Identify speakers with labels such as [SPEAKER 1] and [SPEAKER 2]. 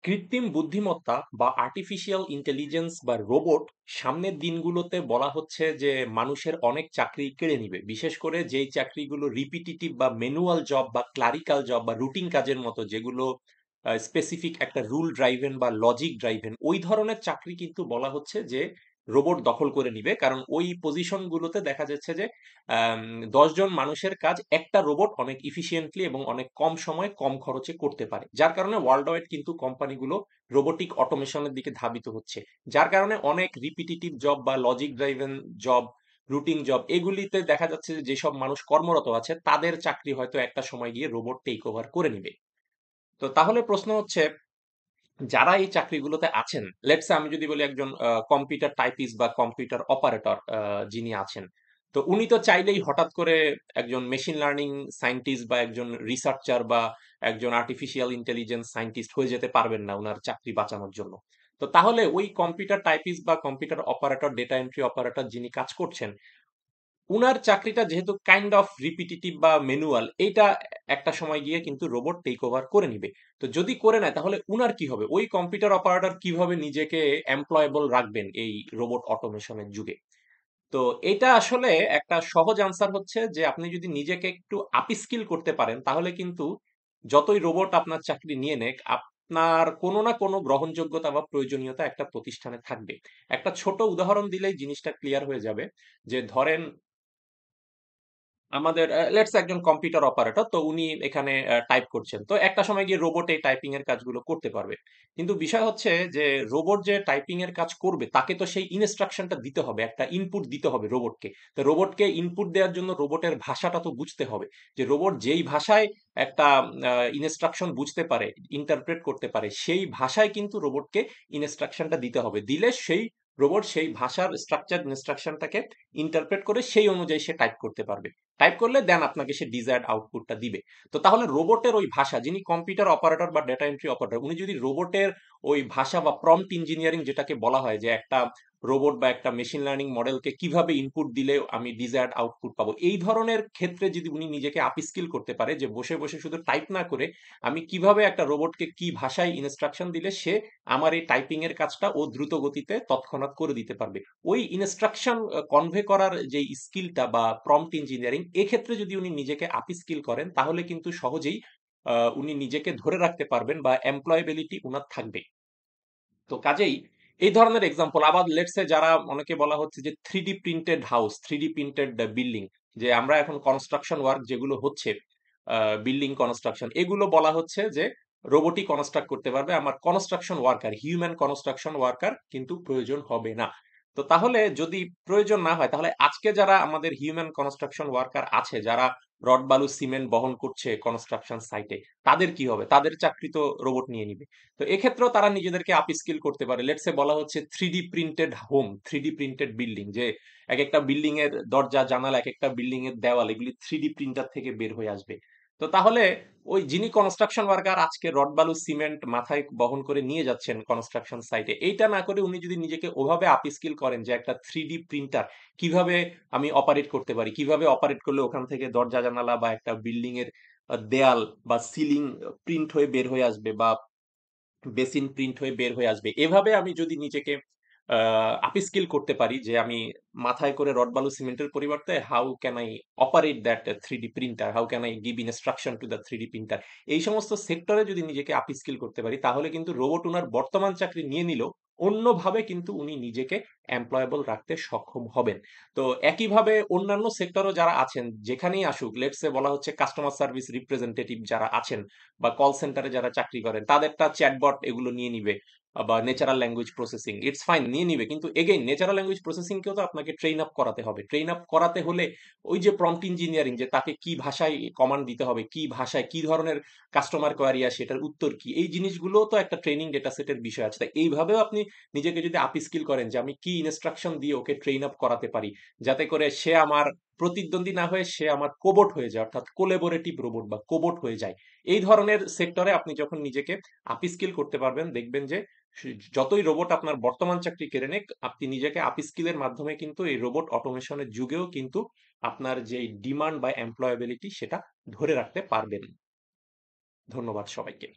[SPEAKER 1] কৃত্রিম বুদ্ধিমত্তা বা আর্টিফিশিয়াল ইন্টেলিজেন্স বা রোবট সামনের দিনগুলোতে বলা হচ্ছে যে মানুষের অনেক চাকরি কেড়ে নিবে। বিশেষ করে যেই চাকরিগুলো রিপিটিটিভ বা ম্যানুয়াল জব বা ক্লারিক্যাল জব বা রুটিন কাজের মতো যেগুলো স্পেসিফিক একটা রুল ড্রাইভেন বা লজিক ড্রাইভেন ওই ধরনের চাকরি কিন্তু বলা হচ্ছে যে রোবট দখল করে নিবে। কারণ ওই পজিশনগুলোতে দেখা যাচ্ছে যে ১০ জন মানুষের কাজ একটা রোবট অনেক ইফিসিয়েন্টলি এবং অনেক কম সময়ে কম খরচে করতে পারে। যার কারণে ওয়ার্ল্ড ওয়াইড কিন্তু কোম্পানিগুলো রোবোটিক অটোমেশনের দিকে ধাবিত হচ্ছে। যার কারণে অনেক রিপিটিটিভ জব বা logic driven job, routine job এগুলিতে দেখা যাচ্ছে যে যেসব মানুষ কর্মরত আছে তাদের চাকরি হয়তো একটা সময় গিয়ে রোবট টেক ওভার করে নিবে। তো তাহলে প্রশ্ন হচ্ছে, যারা এই চাকরিগুলোতে আছেন, লেটস সে আমি যদি বলি একজন কম্পিউটার টাইপিস্ট বা কম্পিউটার অপারেটর যিনি আছেন, তো উনি তো চাইলেই হঠাৎ করে একজন মেশিন লার্নিং সায়েন্টিস্ট বা একজন রিসার্চার বা একজন আর্টিফিশিয়াল ইন্টেলিজেন্স সায়েন্টিস্ট হয়ে যেতে পারবেন না উনার চাকরি বাঁচানোর জন্য। তো তাহলে ওই কম্পিউটার টাইপিস্ট বা computer operator, data entry operator যিনি কাজ করছেন, উনার চাকরিটা যেহেতু কাইন্ড অফ রিপিটিটিভ বা ম্যানুয়াল, এইটা একটা সময় গিয়ে কিন্তু রোবট টেক ওভার করে নিবে। তো যদি করে নেয় তাহলে উনার কি হবে? ওই কম্পিউটার অপারেটর কিভাবে নিজেকে এমপ্লয়েবল রাখবেন এই রোবট অটোমেশনের যুগে? তো এটা আসলে একটা সহজ আনসার হচ্ছে যে আপনি যদি নিজেকে একটু আপস্কিল করতে পারেন তাহলে কিন্তু যতই রোবট আপনার চাকরি নিয়ে নেক, আপনার কোনো না কোনো গ্রহণযোগ্যতা বা প্রয়োজনীয়তা একটা প্রতিষ্ঠানে থাকবে। একটা ছোট উদাহরণ দিলেই জিনিসটা ক্লিয়ার হয়ে যাবে। যে ধরেন আমাদের লেটস একজন কম্পিউটার অপারেটর, তো উনি এখানে টাইপ করছেন, তো একটা সময় গিয়ে রোবট এই টাইপিং এর কাজগুলো করতে পারবে। কিন্তু বিষয় হচ্ছে যে রোবট যে টাইপিং এর কাজ করবে তাকে তো সেই ইনস্ট্রাকশনটা দিতে হবে, একটা ইনপুট দিতে হবে রোবটকে। তো রোবটকে ইনপুট দেওয়ার জন্য রোবটের ভাষাটা তো বুঝতে হবে, যে রোবট যেই ভাষায় একটা ইনস্ট্রাকশন বুঝতে পারে, ইন্টারপ্রেট করতে পারে, সেই ভাষায় কিন্তু রোবটকে ইনস্ট্রাকশনটা দিতে হবে। দিলে সেই রোবট সেই ভাষার স্ট্রাকচার ইনস্ট্রাকশনটাকে ইন্টারপ্রেট করে সেই অনুযায়ী সে টাইপ করতে পারবে। টাইপ করলে দেন আপনাকে সে ডিজায়ার্ড আউটপুটটা দিবে। তো তাহলে রোবটের ওই ভাষা, যিনি কম্পিউটার অপারেটর বা ডেটা এন্ট্রি অপারেটর, উনি যদি রোবটের ওই ভাষা বা প্রম্পট ইঞ্জিনিয়ারিং যেটাকে বলা হয়, যে একটা রোবট বা একটা মেশিন লার্নিং মডেলকে কিভাবে ইনপুট দিলে আমি ডিজায়ার্ড আউটপুট পাবো, এই ধরনের ক্ষেত্রে যদি উনি নিজেকে আপস্কিল করতে পারে, যে বসে বসে শুধু টাইপ না করে আমি কিভাবে একটা রোবটকে কি ভাষায় ইনস্ট্রাকশন দিলে সে আমার এই টাইপিং এর কাজটা ও দ্রুত গতিতে তৎক্ষণাৎ করে দিতে পারবে, ওই ইনস্ট্রাকশন কনভে করার যে স্কিলটা বা প্রম্পট ইঞ্জিনিয়ারিং, এক্ষেত্রে যদি উনি নিজেকে আপস্কিল করেন তাহলে কিন্তু সহজেই উনি নিজেকে ধরে রাখতে পারবেন বা এমপ্লয়াবিলিটি উনার থাকবে। তো কাজেই এই ধরনের এক্সাম্পল আবার লেটস সে যারা অনেকে বলা হচ্ছে যে 3D printed house, 3D printed building, যে আমরা এখন কনস্ট্রাকশন ওয়ার্ক যেগুলো হচ্ছে, বিল্ডিং কনস্ট্রাকশন, এগুলো বলা হচ্ছে যে রোবটই কনস্ট্রাক্ট করতে পারবে, আমার construction worker, human construction worker কিন্তু প্রয়োজন হবে না। তো তাহলে যদি প্রয়োজন না হয় তাহলে আজকে যারা আমাদের হিউম্যান কনস্ট্রাকশন ওয়ার্কার আছে, যারা রড বালু সিমেন্ট বহন করছে কনস্ট্রাকশন সাইটে, তাদের কি হবে? তাদের চাকরি তো রোবট নিয়ে নিবে। তো এক্ষেত্রেও তারা নিজেদেরকে আপস্কিল করতে পারে। লেটস সে বলা হচ্ছে 3D printed home, 3D printed building, যে এক একটা বিল্ডিং এর দরজা জানালা, এক একটা বিল্ডিং এর দেওয়াল, এগুলি 3D প্রিন্টার থেকে বের হয়ে আসবে। তো তাহলে ওই যিনি কনস্ট্রাকশন ওয়ার্কার আজকে রড বালু সিমেন্ট মাথায় বহন করে নিয়ে যাচ্ছেন কনস্ট্রাকশন সাইটে, এইটা না করে উনি যদি নিজেকে ওভাবে আপস্কিল করেন যে একটা 3D প্রিন্টার কিভাবে আমি অপারেট করতে পারি, কিভাবে অপারেট করলে ওখান থেকে দরজা জানালা বা একটা বিল্ডিং এর দেয়াল বা সিলিং প্রিন্ট হয়ে বের হয়ে আসবে, বা বেসিন প্রিন্ট হয়ে বের হয়ে আসবে। এভাবে আমি যদি নিজেকে আপস্কিল করতে পারি, যে আমি মাথায় করে রড বালু সিমেন্টের পরিবর্তে how can I operate that 3D printer, how can I give instruction to the 3D printer, এই সমস্ত সেক্টরে যদি নিজেকে আপস্কিল করতে পারি তাহলে কিন্তু রোবট উনার বর্তমান চাকরি নিয়ে নিলেও অন্যভাবে কিন্তু উনি নিজেকে এমপ্লয়েবল রাখতে সক্ষম হবেন। তো একইভাবে অন্যান্য সেক্টরও যারা আছেন, যেখানেই আসুক, লেটস সে বলা হচ্ছে কাস্টমার সার্ভিস রিপ্রেজেন্টেটিভ যারা আছেন বা কল সেন্টারে যারা চাকরি করেন, তাদেরটা চ্যাটবট এগুলো নিয়ে নিবে, বা natural language processing, it's fine, নিয়ে নিবে। কিন্তু এগেইন ন্যাচারাল ল্যাঙ্গুয়েজ প্রসেসিং কেও তো আপনাকে ট্রেন আপ করাতে হবে। ট্রেন আপ করাতে হলে ওই যে প্রম্পট ইঞ্জিনিয়ারিং, যে তাকে কি ভাষায় কমান্ড দিতে হবে, কি ভাষায় কি ধরনের কাস্টমার কোয়ারি আসে, এটার উত্তর কি, এই জিনিসগুলো তো একটা ট্রেনিং ডেটা সেটের বিষয় আছে। তাই এইভাবেও আপনি নিজেকে যদি আপস্কিল করেন যে আমি কি ইনস্ট্রাকশন দিয়ে ওকে ট্রেন আপ করাতে পারি, যাতে করে সে আমার প্রতিদ্বন্দ্বী না হয়ে সে আমার কোবট হয়ে যায়, অর্থাৎ কোলেবোরেটিভ রোবট বা কোবট হয়ে যায়, এই ধরনের সেক্টরে আপনি যখন নিজেকে আপস্কিল করতে পারবেন, দেখবেন যে যতই রোবট আপনার বর্তমান চাকরি কেড়ে নেক, আপনি নিজেকে আপস্কিলের মাধ্যমে কিন্তু এই রোবট অটোমেশনের যুগেও কিন্তু আপনার যে ডিমান্ড বা এমপ্লয়াবিলিটি সেটা ধরে রাখতে পারবেন। ধন্যবাদ সবাইকে।